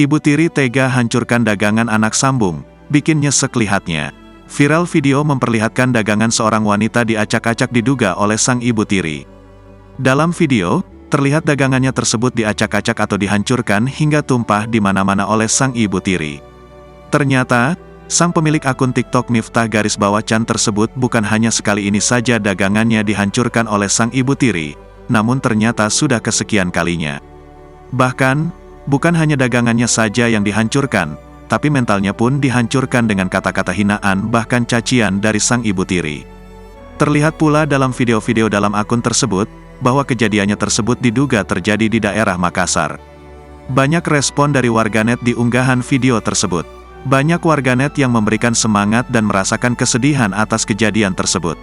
Ibu tiri tega hancurkan dagangan anak sambung, bikin nyesek lihatnya. Viral video memperlihatkan dagangan seorang wanita diacak-acak diduga oleh sang ibu tiri. Dalam video, terlihat dagangannya tersebut diacak-acak atau dihancurkan hingga tumpah di mana-mana oleh sang ibu tiri. Ternyata, sang pemilik akun TikTok Miftah_Chan tersebut bukan hanya sekali ini saja dagangannya dihancurkan oleh sang ibu tiri, namun ternyata sudah kesekian kalinya. Bahkan, bukan hanya dagangannya saja yang dihancurkan, tapi mentalnya pun dihancurkan dengan kata-kata hinaan bahkan cacian dari sang ibu tiri. Terlihat pula dalam video-video dalam akun tersebut, bahwa kejadiannya tersebut diduga terjadi di daerah Makassar. Banyak respon dari warganet di unggahan video tersebut. Banyak warganet yang memberikan semangat dan merasakan kesedihan atas kejadian tersebut.